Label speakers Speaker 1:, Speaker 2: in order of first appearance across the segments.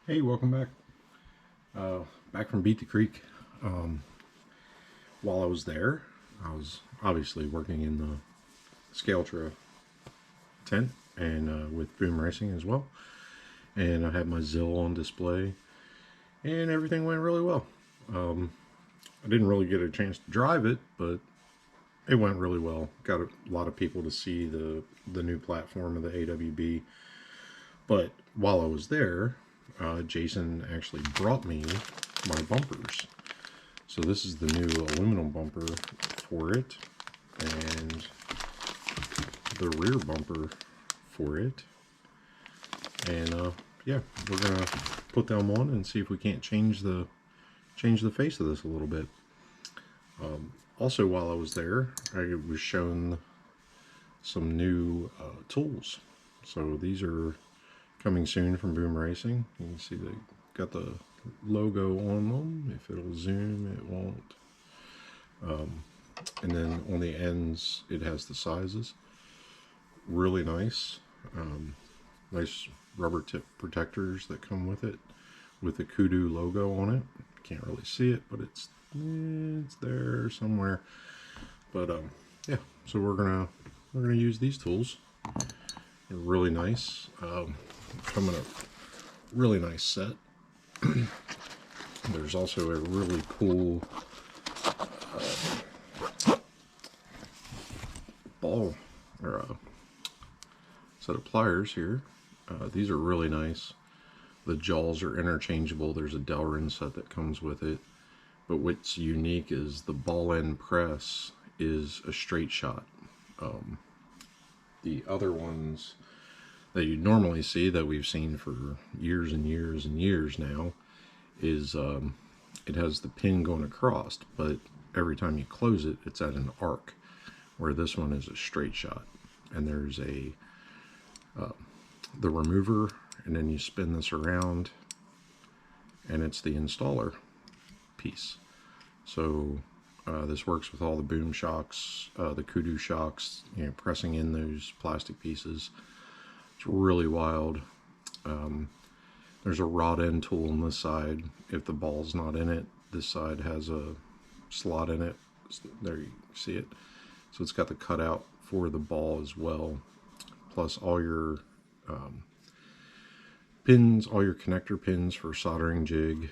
Speaker 1: Hey, welcome back. Back from Beat the Creek. While I was there, I was obviously working in the Scaltra tent and with boom racing as well. And I had my Zill on display, and everything went really well. I didn't really get a chance to drive it, but it went really well. Got a lot of people to see the new platform of the AWB. But while I was there, Jason actually brought me my bumpers. So this is the new aluminum bumper for it, and the rear bumper for it. And yeah, we're gonna put them on and see if we can't change the face of this a little bit. Also, while I was there, I was shown some new tools. So these are coming soon from Boom Racing. You can see they got the logo on them. If it'll zoom, it won't. And then on the ends, it has the sizes. Really nice. Nice rubber tip protectors that come with it, with the Kudu logo on it. Can't really see it, but it's there somewhere. But yeah, so we're gonna use these tools. They're really nice. Come in a really nice set. There's also a really cool ball or a set of pliers here. These are really nice. The jaws are interchangeable. There's a Delrin set that comes with it. But what's unique is the ball end press is a straight shot. The other ones that you normally see, that we've seen for years and years and years now, is it has the pin going across, but every time you close it, it's at an arc, where this one is a straight shot. And there's a the remover, and then you spin this around, and it's the installer piece. So this works with all the boom shocks, the Kudu shocks, you know, pressing in those plastic pieces. It's really wild. There's a rod end tool on this side. If the ball's not in it, this side has a slot in it. There, you see it. So it's got the cutout for the ball as well. Plus all your pins, all your connector pins for soldering jig.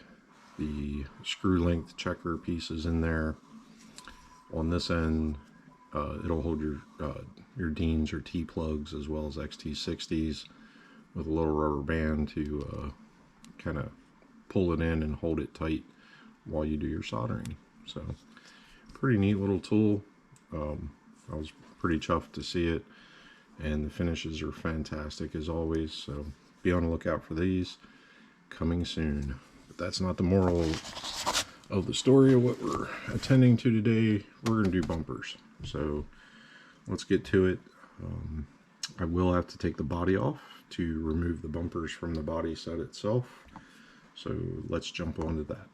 Speaker 1: The screw length checker pieces in there. On this end, it'll hold your Deans or T-plugs as well as XT60s with a little rubber band to kind of pull it in and hold it tight while you do your soldering. So pretty neat little tool. I was pretty chuffed to see it, and the finishes are fantastic as always. So be on the lookout for these coming soon. But that's not the moral of the story of what we're attending to today. We're going to do bumpers. So let's get to it. I will have to take the body off to remove the bumpers from the body set itself. So let's jump onto that.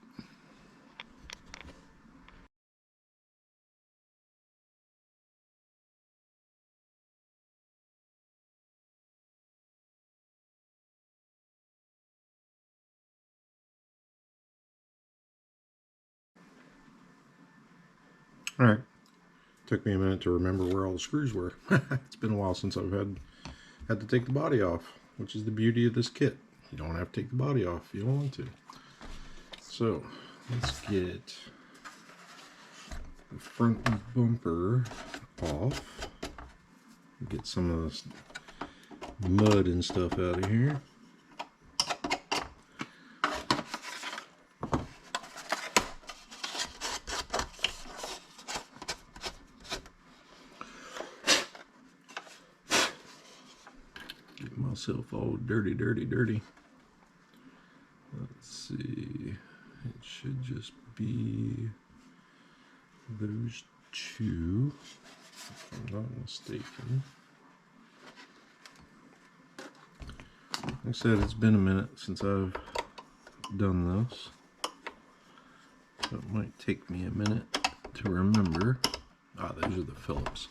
Speaker 1: All right. Took me a minute to remember where all the screws were. It's been a while since I've had to take the body off, which is the beauty of this kit. You don't have to take the body off if you don't want to. So let's get the front bumper off. Get some of this mud and stuff out of here. Get myself all dirty. Let's see. It should just be those two, if I'm not mistaken. Like I said, it's been a minute since I've done this, so it might take me a minute to remember. Those are the Phillips.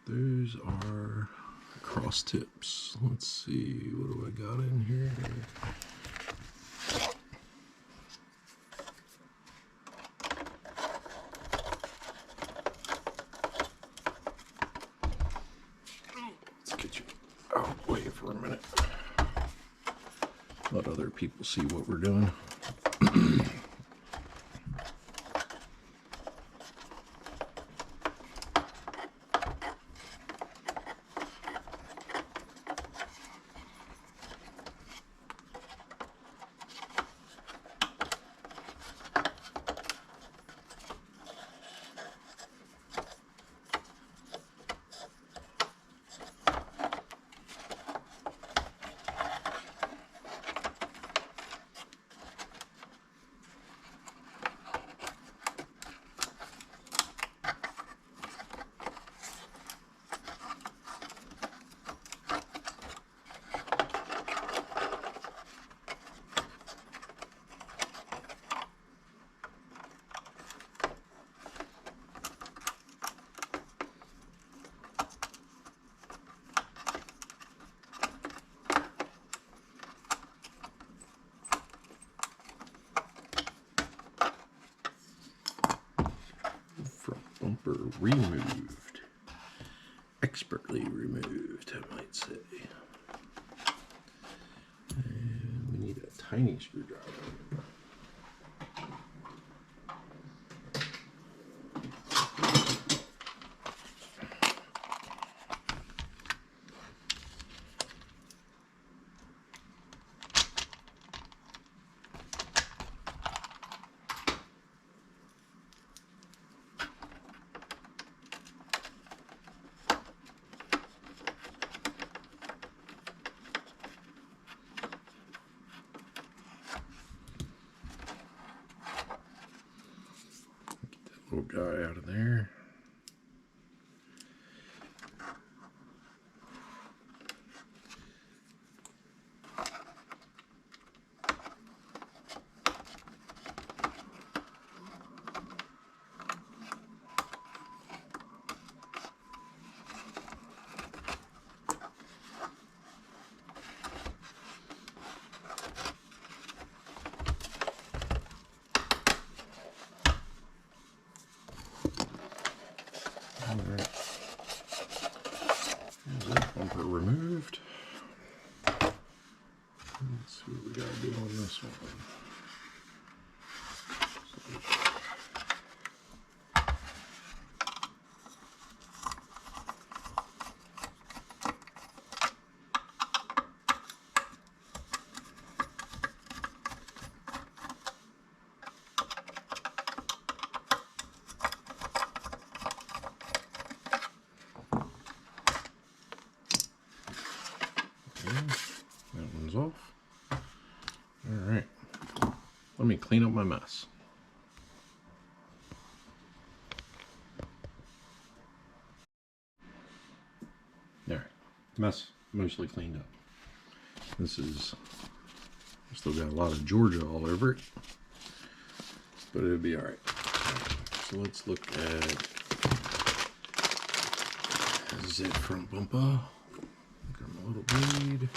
Speaker 1: Those are cross tips. Let's see, what do I got in here? for a minute. Let other people see what we're doing. Bumper removed. Expertly removed, I might say. And we need a tiny screwdriver. Little guy out of there. Alright, there's that bumper removed. Let's see what we gotta do on this one. That one's off. Alright, let me clean up my mess. Alright, mess mostly cleaned up. This is, still got a lot of Georgia all over it, but it'll be alright. So let's look at zip front bumper. Got my little bleed.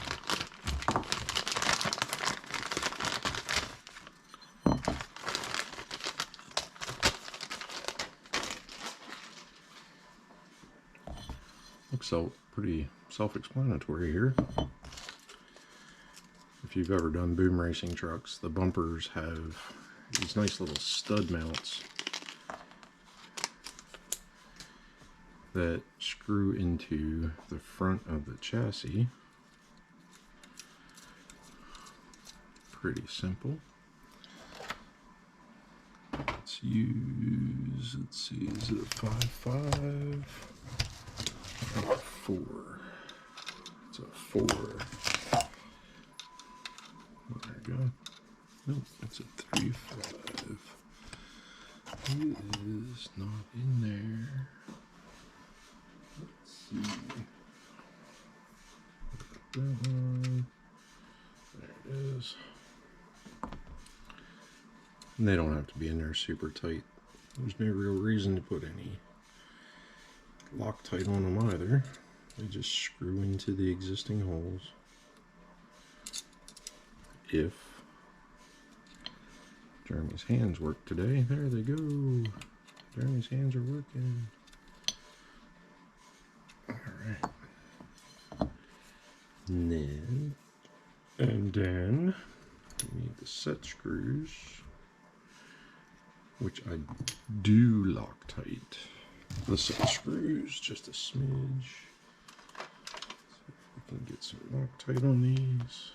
Speaker 1: Looks so pretty self-explanatory here. If you've ever done boom racing trucks, the bumpers have these nice little stud mounts that screw into the front of the chassis. Pretty simple. Let's use, let's see, is it a 5.5? 4. It's a 4. There we go. Nope, it's a 3.5. It is not in there. Let's see. That one. There it is. And they don't have to be in there super tight. There's no real reason to put any Loctite on them either. They just screw into the existing holes. If Jeremy's hands work today, there they go. Jeremy's hands are working. Alright. And then we need the set screws, which I do lock tight. The set screws, just a smidge. See if we can get some Loctite on these.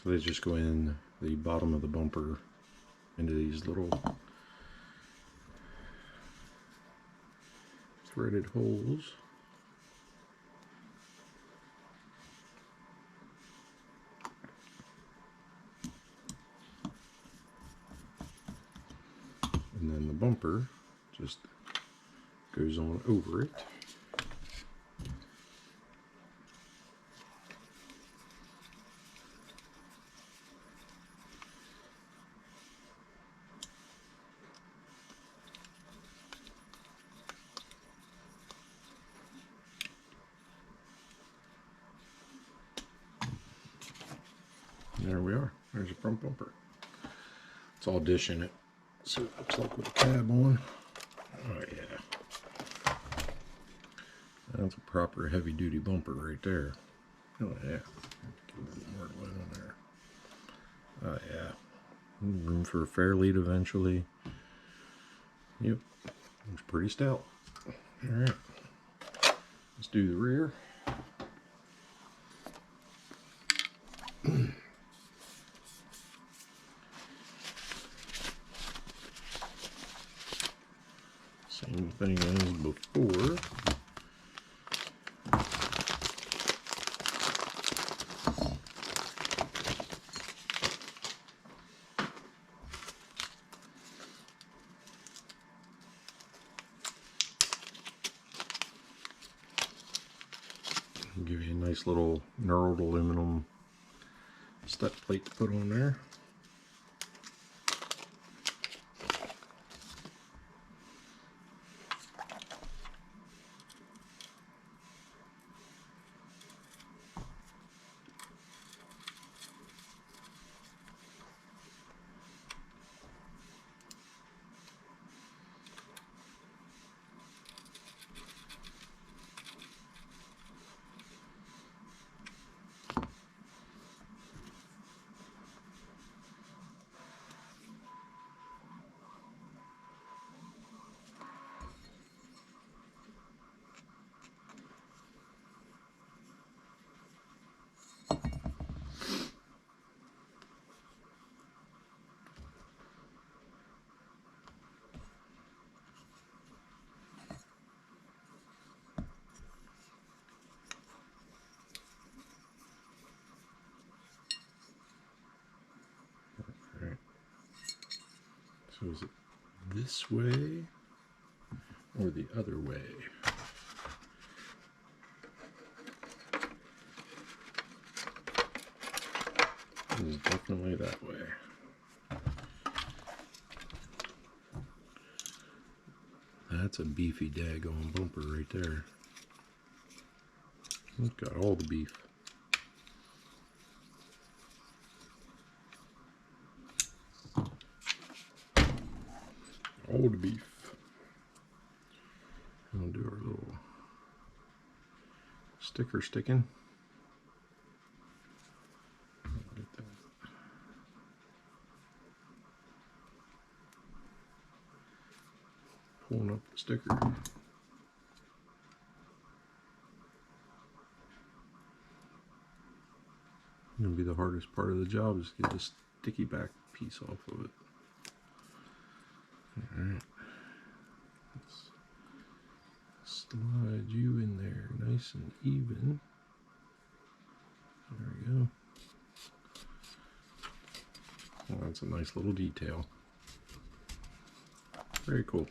Speaker 1: So they just go in the bottom of the bumper into these little threaded holes. And then the bumper just goes on over it. There we are. There's a front bumper. It's all dish in it. So it looks like with a cab on. Oh yeah. That's a proper heavy duty bumper right there. Oh yeah. Get a little more light on there. Oh yeah. Room for a fair lead eventually. Yep. It's pretty stout. Alright. Let's do the rear. Same thing as before. Give you a nice little knurled aluminum step plate to put on there. So is it this way or the other way? It is definitely that way. That's a beefy daggone bumper right there. It's got all the beef. All the beef. And we'll do our little sticker sticking. Get that. Pulling up the sticker. Gonna be the hardest part of the job is to get this sticky back piece off of it. Alright. Let's slide you in there nice and even. There we go. Well, that's a nice little detail. Very cool.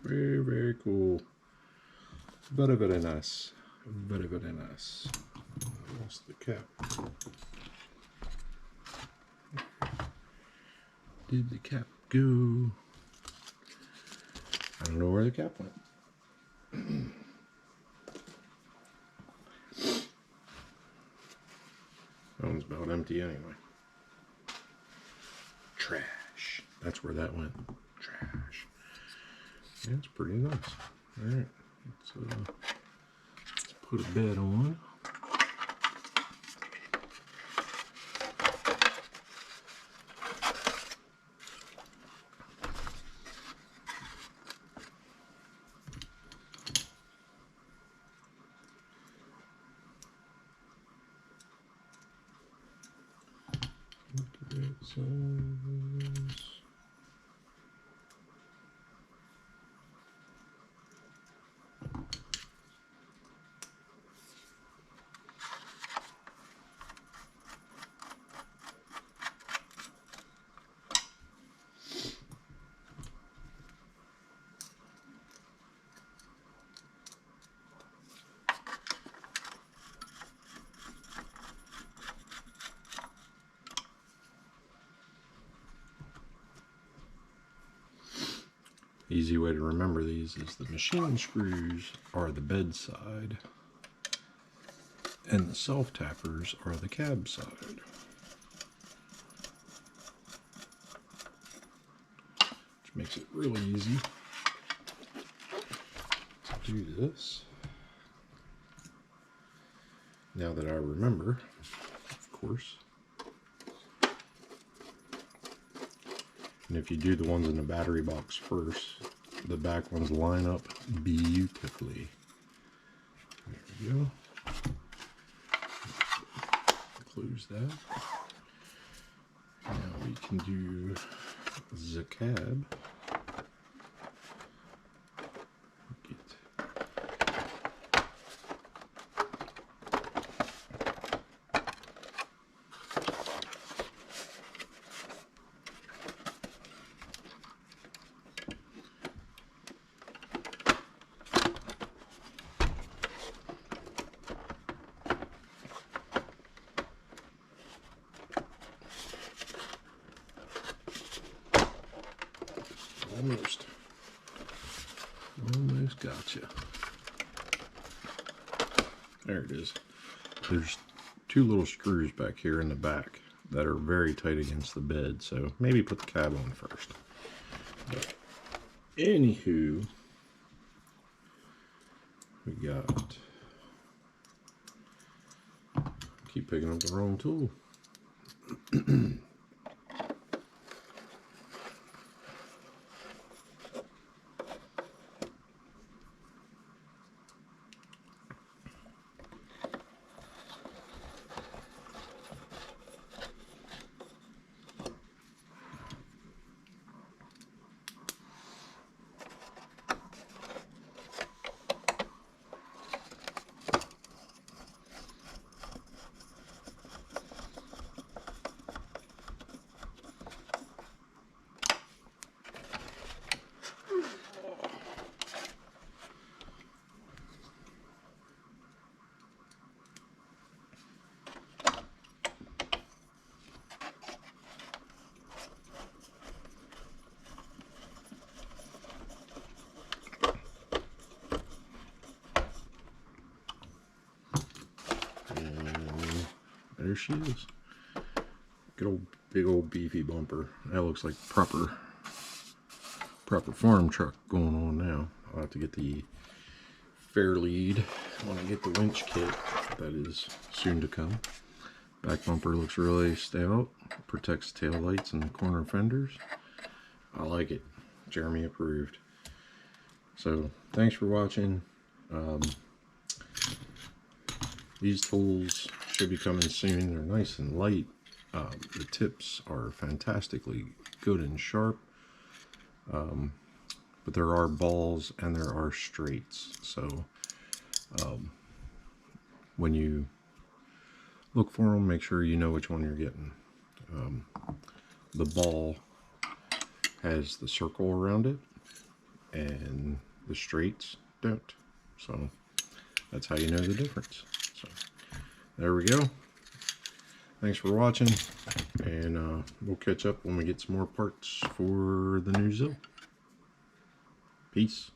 Speaker 1: Very, very cool. Very, very nice. Very, very nice. I lost the cap. Did the cap go? I don't know where the cap went. That one's about empty anyway. Trash. That's where that went. Trash. Yeah, it's pretty nice. Alright. Let's put a bed on. Easy way to remember these is the machine screws are the bed side and the self-tappers are the cab side. Which makes it really easy to do this. Now that I remember, of course. And if you do the ones in the battery box first, the back ones line up beautifully. There we go. Close that. Now we can do the cab. Almost gotcha. There it is. There's two little screws back here in the back that are very tight against the bed, so maybe put the cab on first. But anywho, we got, keep picking up the wrong tool. There she is. Good old, big old beefy bumper. That looks like proper farm truck going on now. I'll have to get the fair lead when I get the winch kit. That is soon to come. Back bumper looks really stout. Protects tail lights and corner fenders. I like it. Jeremy approved. So thanks for watching. These tools should be coming soon. They're nice and light. The tips are fantastically good and sharp. But there are balls and there are straights. So when you look for them, make sure you know which one you're getting. The ball has the circle around it and the straights don't. So that's how you know the difference. So there we go. Thanks for watching, and we'll catch up when we get some more parts for the new Zill. Peace.